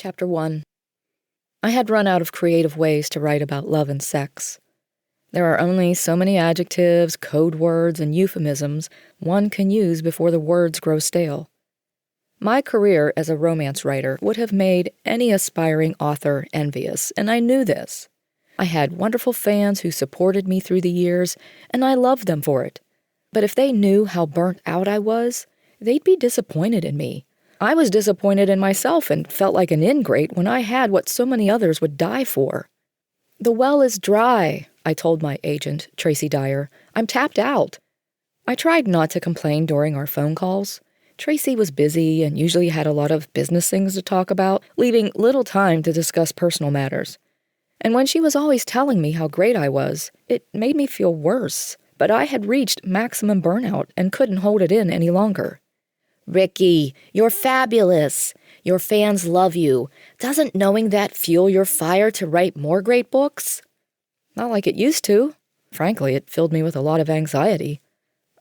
Chapter 1. I had run out of creative ways to write about love and sex. There are only so many adjectives, code words, and euphemisms one can use before the words grow stale. My career as a romance writer would have made any aspiring author envious, and I knew this. I had wonderful fans who supported me through the years, and I loved them for it. But if they knew how burnt out I was, they'd be disappointed in me. I was disappointed in myself and felt like an ingrate when I had what so many others would die for. "The well is dry," I told my agent, Tracy Dyer. "I'm tapped out." I tried not to complain during our phone calls. Tracy was busy and usually had a lot of business things to talk about, leaving little time to discuss personal matters. And when she was always telling me how great I was, it made me feel worse. But I had reached maximum burnout and couldn't hold it in any longer. "Ricki, you're fabulous. Your fans love you. Doesn't knowing that fuel your fire to write more great books?" Not like it used to. Frankly, it filled me with a lot of anxiety.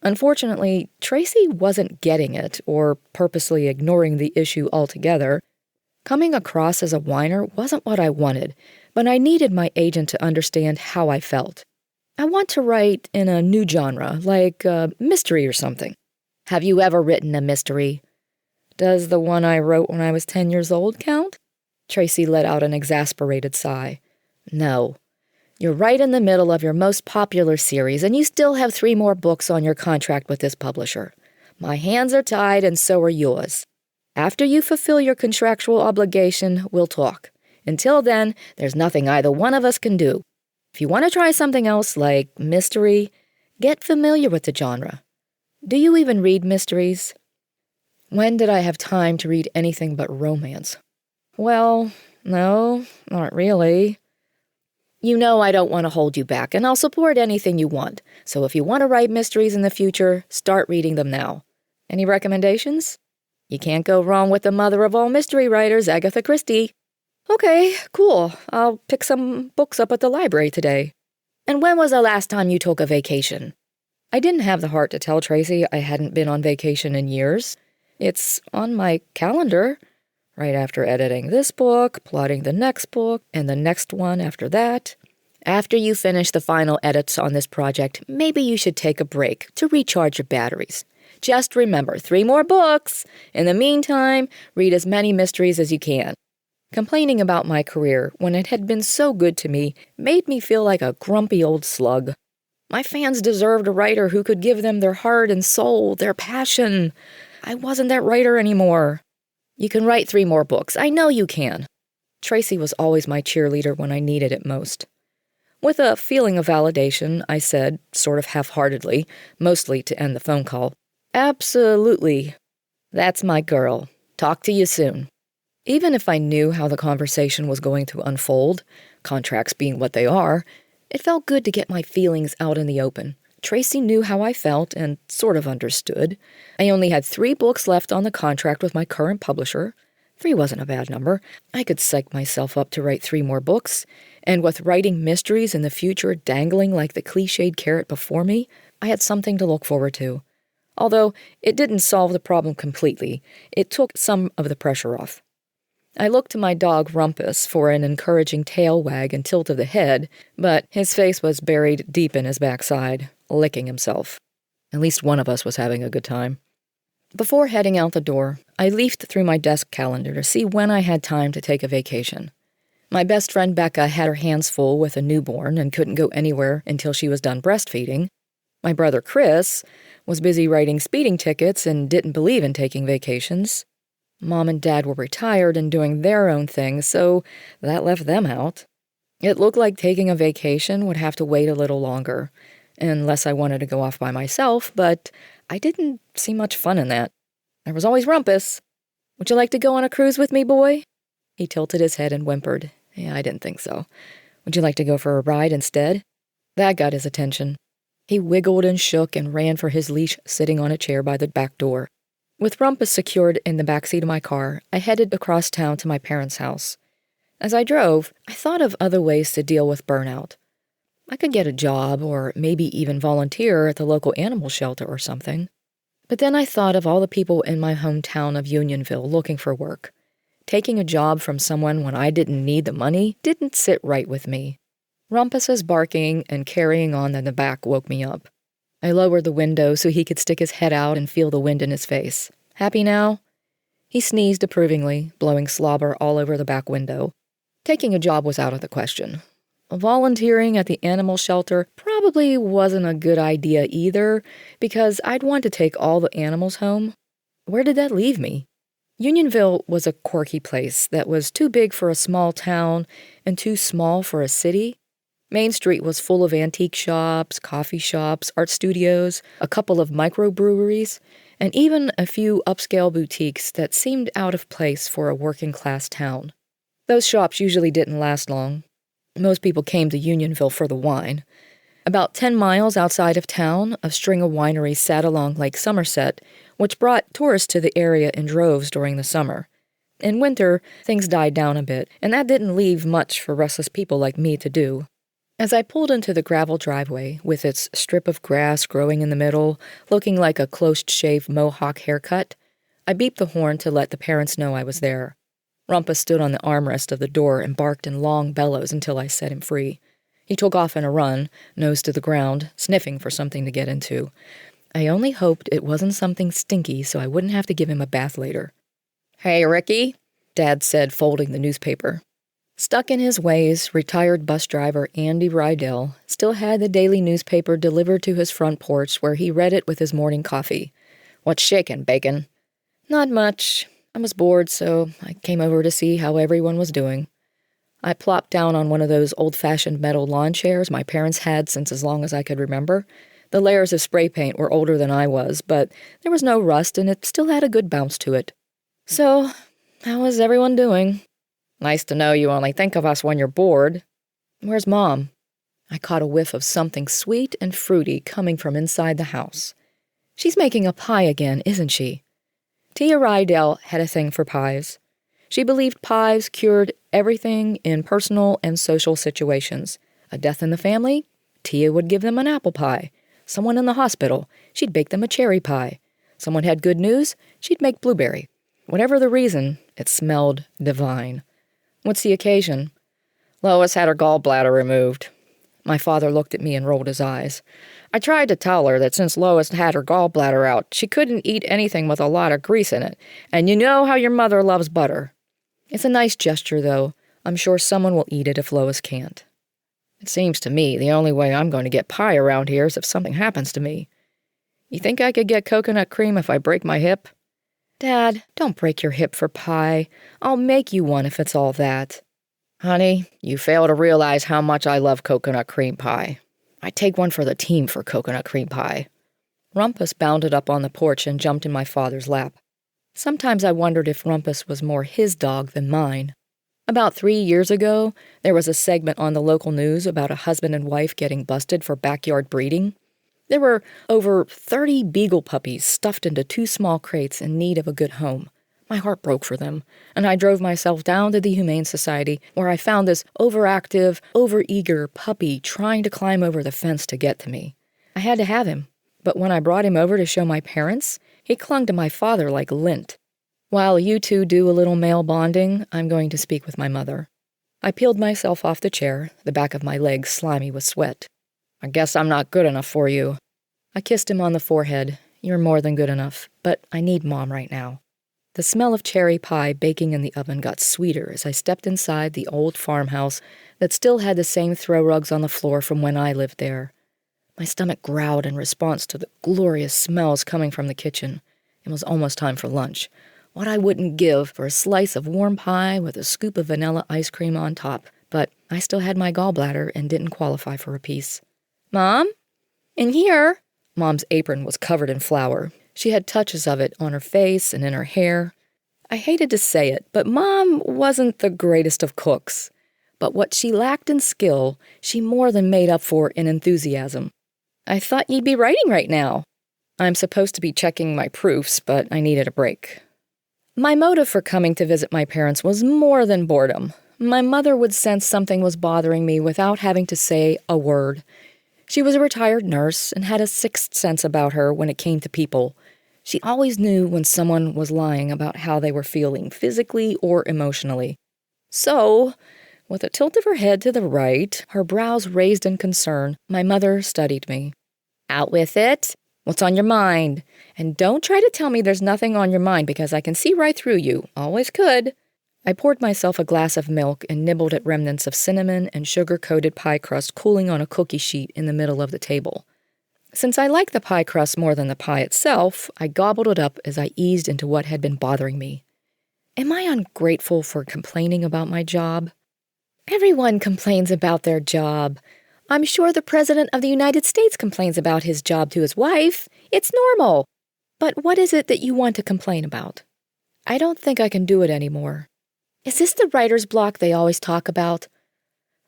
Unfortunately, Tracy wasn't getting it or purposely ignoring the issue altogether. Coming across as a whiner wasn't what I wanted, but I needed my agent to understand how I felt. "I want to write in a new genre, like mystery or something." "Have you ever written a mystery?" "Does the one I wrote when I was 10 years old count?" Tracy let out an exasperated sigh. "No. You're right in the middle of your most popular series, and you still have 3 more books on your contract with this publisher. My hands are tied, and so are yours. After you fulfill your contractual obligation, we'll talk. Until then, there's nothing either one of us can do. If you want to try something else, like mystery, get familiar with the genre. Do you even read mysteries?" When did I have time to read anything but romance? Well, no, not really. "You know I don't want to hold you back, and I'll support anything you want. So if you want to write mysteries in the future, start reading them now. Any recommendations?" "You can't go wrong with the mother of all mystery writers, Agatha Christie." "Okay, cool. I'll pick some books up at the library today." "And when was the last time you took a vacation?" I didn't have the heart to tell Tracy I hadn't been on vacation in years. It's on my calendar. Right after editing this book, plotting the next book, and the next one after that. "After you finish the final edits on this project, maybe you should take a break to recharge your batteries. Just remember, 3 more books. In the meantime, read as many mysteries as you can." Complaining about my career, when it had been so good to me, made me feel like a grumpy old slug. My fans deserved a writer who could give them their heart and soul, their passion. I wasn't that writer anymore. "You can write 3 more books. I know you can." Tracy was always my cheerleader when I needed it most. With a feeling of validation, I said, sort of half-heartedly, mostly to end the phone call, "Absolutely. That's my girl. Talk to you soon." Even if I knew how the conversation was going to unfold, contracts being what they are, it felt good to get my feelings out in the open. Tracy knew how I felt and sort of understood. I only had 3 books left on the contract with my current publisher. 3 wasn't a bad number. I could psych myself up to write 3 more books. And with writing mysteries in the future dangling like the cliched carrot before me, I had something to look forward to. Although it didn't solve the problem completely, it took some of the pressure off. I looked to my dog Rumpus for an encouraging tail wag and tilt of the head, but his face was buried deep in his backside, licking himself. At least one of us was having a good time. Before heading out the door, I leafed through my desk calendar to see when I had time to take a vacation. My best friend Becca had her hands full with a newborn and couldn't go anywhere until she was done breastfeeding. My brother Chris was busy writing speeding tickets and didn't believe in taking vacations. Mom and Dad were retired and doing their own thing, so that left them out. It looked like taking a vacation would have to wait a little longer, unless I wanted to go off by myself, but I didn't see much fun in that. There was always Rumpus. "Would you like to go on a cruise with me, boy?" He tilted his head and whimpered. Yeah, I didn't think so. "Would you like to go for a ride instead?" That got his attention. He wiggled and shook and ran for his leash sitting on a chair by the back door. With Rumpus secured in the backseat of my car, I headed across town to my parents' house. As I drove, I thought of other ways to deal with burnout. I could get a job or maybe even volunteer at the local animal shelter or something. But then I thought of all the people in my hometown of Unionville looking for work. Taking a job from someone when I didn't need the money didn't sit right with me. Rumpus's barking and carrying on in the back woke me up. I lowered the window so he could stick his head out and feel the wind in his face. Happy now? He sneezed approvingly, blowing slobber all over the back window. Taking a job was out of the question. Volunteering at the animal shelter probably wasn't a good idea either, because I'd want to take all the animals home. Where did that leave me? Unionville was a quirky place that was too big for a small town and too small for a city. Main Street was full of antique shops, coffee shops, art studios, a couple of microbreweries, and even a few upscale boutiques that seemed out of place for a working-class town. Those shops usually didn't last long. Most people came to Unionville for the wine. About 10 miles outside of town, a string of wineries sat along Lake Somerset, which brought tourists to the area in droves during the summer. In winter, things died down a bit, and that didn't leave much for restless people like me to do. As I pulled into the gravel driveway, with its strip of grass growing in the middle, looking like a close-shaved mohawk haircut, I beeped the horn to let the parents know I was there. Rumpus stood on the armrest of the door and barked in long bellows until I set him free. He took off in a run, nose to the ground, sniffing for something to get into. I only hoped it wasn't something stinky so I wouldn't have to give him a bath later. "Hey, Ricki," Dad said, folding the newspaper. Stuck in his ways, retired bus driver Ricki Rydell still had the daily newspaper delivered to his front porch where he read it with his morning coffee. "What's shakin', Bacon?" "Not much. I was bored, so I came over to see how everyone was doing." I plopped down on one of those old-fashioned metal lawn chairs my parents had since as long as I could remember. The layers of spray paint were older than I was, but there was no rust and it still had a good bounce to it. "So, how is everyone doing?" "Nice to know you only think of us when you're bored." "Where's Mom?" I caught a whiff of something sweet and fruity coming from inside the house. "She's making a pie again, isn't she?" Tia Rydell had a thing for pies. She believed pies cured everything in personal and social situations. A death in the family? Tia would give them an apple pie. Someone in the hospital? She'd bake them a cherry pie. Someone had good news? She'd make blueberry. Whatever the reason, it smelled divine. "What's the occasion?" "Lois had her gallbladder removed." My father looked at me and rolled his eyes. "I tried to tell her that since Lois had her gallbladder out, she couldn't eat anything with a lot of grease in it, and you know how your mother loves butter." "It's a nice gesture, though. I'm sure someone will eat it if Lois can't." "It seems to me the only way I'm going to get pie around here is if something happens to me. You think I could get coconut cream if I break my hip?" "Dad, don't break your hip for pie. I'll make you one if it's all that." "Honey, you fail to realize how much I love coconut cream pie. I'd take one for the team for coconut cream pie." Rumpus bounded up on the porch and jumped in my father's lap. Sometimes I wondered if Rumpus was more his dog than mine. About 3 years ago, there was a segment on the local news about a husband and wife getting busted for backyard breeding. There were over 30 beagle puppies stuffed into 2 small crates in need of a good home. My heart broke for them, and I drove myself down to the Humane Society, where I found this overactive, overeager puppy trying to climb over the fence to get to me. I had to have him, but when I brought him over to show my parents, he clung to my father like lint. While you two do a little male bonding, I'm going to speak with my mother. I peeled myself off the chair, the back of my legs slimy with sweat. "I guess I'm not good enough for you." I kissed him on the forehead. "You're more than good enough, but I need Mom right now." The smell of cherry pie baking in the oven got sweeter as I stepped inside the old farmhouse that still had the same throw rugs on the floor from when I lived there. My stomach growled in response to the glorious smells coming from the kitchen. It was almost time for lunch. What I wouldn't give for a slice of warm pie with a scoop of vanilla ice cream on top, but I still had my gallbladder and didn't qualify for a piece. "Mom? In here?" Mom's apron was covered in flour. She had touches of it on her face and in her hair. I hated to say it, but Mom wasn't the greatest of cooks. But what she lacked in skill, she more than made up for in enthusiasm. "I thought you'd be writing right now." "I'm supposed to be checking my proofs, but I needed a break." My motive for coming to visit my parents was more than boredom. My mother would sense something was bothering me without having to say a word. She was a retired nurse and had a sixth sense about her when it came to people. She always knew when someone was lying about how they were feeling, physically or emotionally. So, with a tilt of her head to the right, her brows raised in concern, my mother studied me. "Out with it. What's on your mind? And don't try to tell me there's nothing on your mind because I can see right through you. Always could." I poured myself a glass of milk and nibbled at remnants of cinnamon and sugar-coated pie crust cooling on a cookie sheet in the middle of the table. Since I liked the pie crust more than the pie itself, I gobbled it up as I eased into what had been bothering me. Am I ungrateful for complaining about my job? Everyone complains about their job. I'm sure the President of the United States complains about his job to his wife. It's normal. But what is it that you want to complain about? I don't think I can do it anymore. Is this the writer's block they always talk about?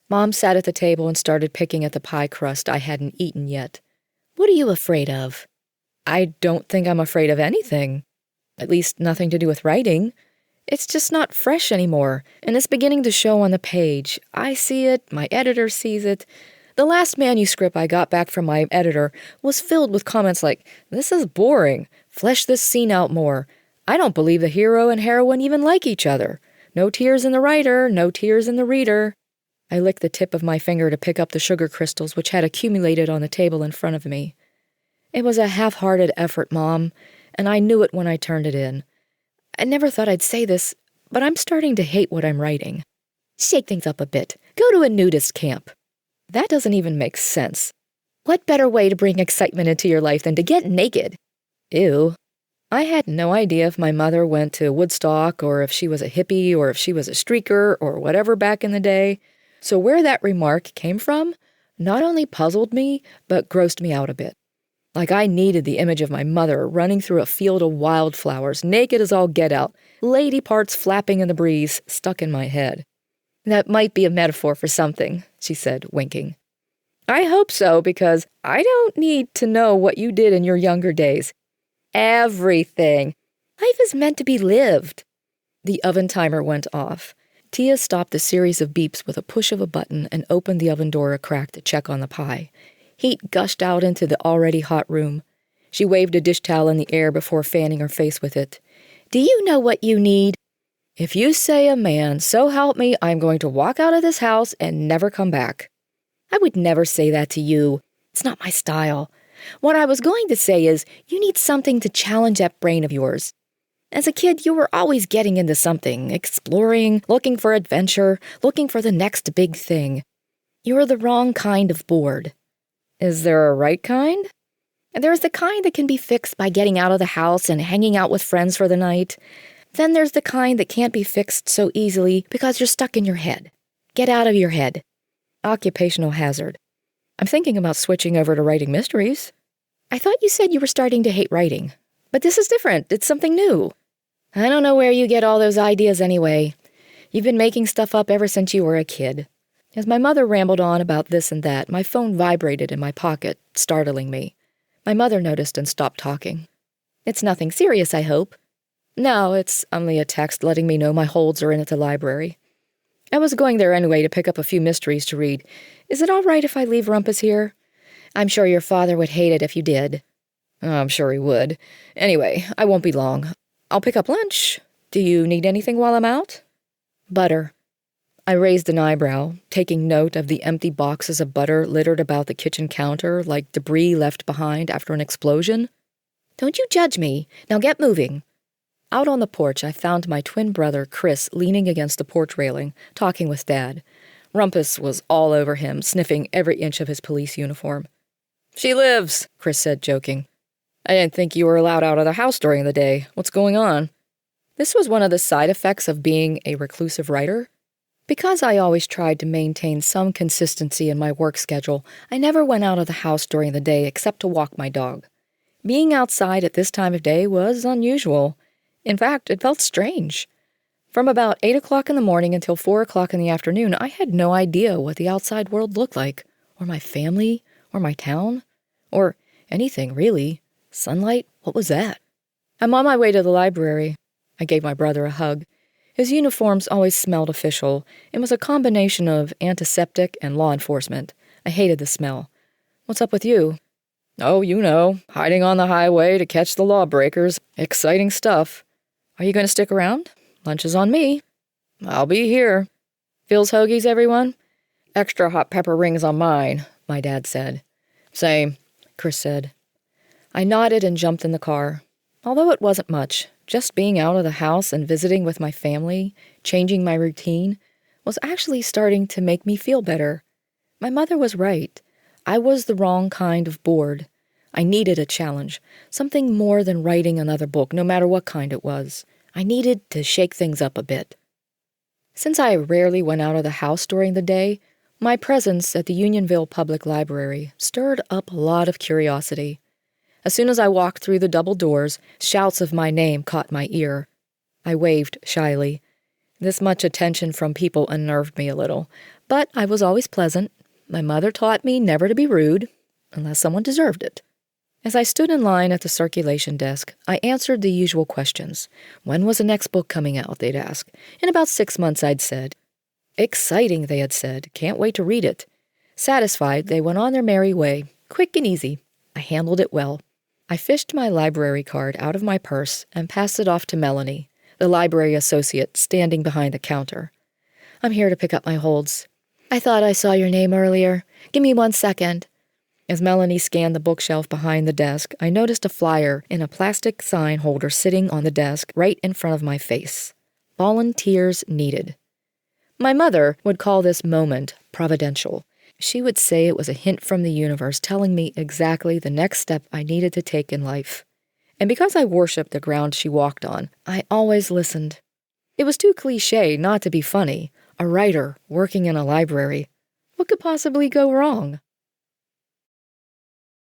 Mom sat at the table and started picking at the pie crust I hadn't eaten yet. What are you afraid of? I don't think I'm afraid of anything. At least nothing to do with writing. It's just not fresh anymore, and it's beginning to show on the page. I see it, my editor sees it. The last manuscript I got back from my editor was filled with comments like, "This is boring. Flesh this scene out more. I don't believe the hero and heroine even like each other. No tears in the writer, no tears in the reader." I licked the tip of my finger to pick up the sugar crystals which had accumulated on the table in front of me. It was a half-hearted effort, Mom, and I knew it when I turned it in. I never thought I'd say this, but I'm starting to hate what I'm writing. Shake things up a bit. Go to a nudist camp. That doesn't even make sense. What better way to bring excitement into your life than to get naked? Ew. I had no idea if my mother went to Woodstock or if she was a hippie or if she was a streaker or whatever back in the day. So where that remark came from not only puzzled me, but grossed me out a bit. Like I needed the image of my mother running through a field of wildflowers, naked as all get out, lady parts flapping in the breeze, stuck in my head. That might be a metaphor for something, she said, winking. I hope so, because I don't need to know what you did in your younger days. Everything. Life is meant to be lived. The oven timer went off. Tia stopped the series of beeps with a push of a button and opened the oven door a crack to check on the pie. Heat gushed out into the already hot room. She waved a dish towel in the air before fanning her face with it. Do you know what you need? If you say a man, so help me, I'm going to walk out of this house and never come back. I would never say that to you. It's not my style. What I was going to say is, you need something to challenge that brain of yours. As a kid, you were always getting into something, exploring, looking for adventure, looking for the next big thing. You're the wrong kind of bored. Is there a right kind? There's the kind that can be fixed by getting out of the house and hanging out with friends for the night. Then there's the kind that can't be fixed so easily because you're stuck in your head. Get out of your head. Occupational hazard. I'm thinking about switching over to writing mysteries. I thought you said you were starting to hate writing. But this is different. It's something new. I don't know where you get all those ideas anyway. You've been making stuff up ever since you were a kid. As my mother rambled on about this and that, my phone vibrated in my pocket, startling me. My mother noticed and stopped talking. It's nothing serious, I hope. No, it's only a text letting me know my holds are in at the library. I was going there anyway to pick up a few mysteries to read. Is it all right if I leave Rumpus here? I'm sure your father would hate it if you did. I'm sure he would. Anyway, I won't be long. I'll pick up lunch. Do you need anything while I'm out? Butter. I raised an eyebrow, taking note of the empty boxes of butter littered about the kitchen counter like debris left behind after an explosion. Don't you judge me. Now get moving. Out on the porch, I found my twin brother, Chris, leaning against the porch railing, talking with Dad. Rumpus was all over him, sniffing every inch of his police uniform. She lives, Chris said, joking. I didn't think you were allowed out of the house during the day. What's going on? This was one of the side effects of being a reclusive writer. Because I always tried to maintain some consistency in my work schedule, I never went out of the house during the day except to walk my dog. Being outside at this time of day was unusual. In fact, it felt strange. From about 8 o'clock in the morning until 4 o'clock in the afternoon, I had no idea what the outside world looked like, or my family, or my town, or anything, really. Sunlight? What was that? I'm on my way to the library. I gave my brother a hug. His uniforms always smelled official. It was a combination of antiseptic and law enforcement. I hated the smell. What's up with you? Oh, you know, hiding on the highway to catch the lawbreakers. Exciting stuff. Are you going to stick around? Lunch is on me. I'll be here. Phil's hoagies, everyone? Extra hot pepper rings on mine, my dad said. Same, Chris said. I nodded and jumped in the car. Although it wasn't much, just being out of the house and visiting with my family, changing my routine, was actually starting to make me feel better. My mother was right. I was the wrong kind of bored. I needed a challenge, something more than writing another book, no matter what kind it was. I needed to shake things up a bit. Since I rarely went out of the house during the day, my presence at the Unionville Public Library stirred up a lot of curiosity. As soon as I walked through the double doors, shouts of my name caught my ear. I waved shyly. This much attention from people unnerved me a little, but I was always pleasant. My mother taught me never to be rude, unless someone deserved it. As I stood in line at the circulation desk, I answered the usual questions. When was the next book coming out, they'd ask. In about 6 months, I'd said. Exciting, they had said. Can't wait to read it. Satisfied, they went on their merry way, quick and easy. I handled it well. I fished my library card out of my purse and passed it off to Melanie, the library associate standing behind the counter. I'm here to pick up my holds. I thought I saw your name earlier. Give me 1 second. As Melanie scanned the bookshelf behind the desk, I noticed a flyer in a plastic sign holder sitting on the desk right in front of my face. Volunteers needed. My mother would call this moment providential. She would say it was a hint from the universe telling me exactly the next step I needed to take in life. And because I worshipped the ground she walked on, I always listened. It was too cliché not to be funny. A writer working in a library. What could possibly go wrong?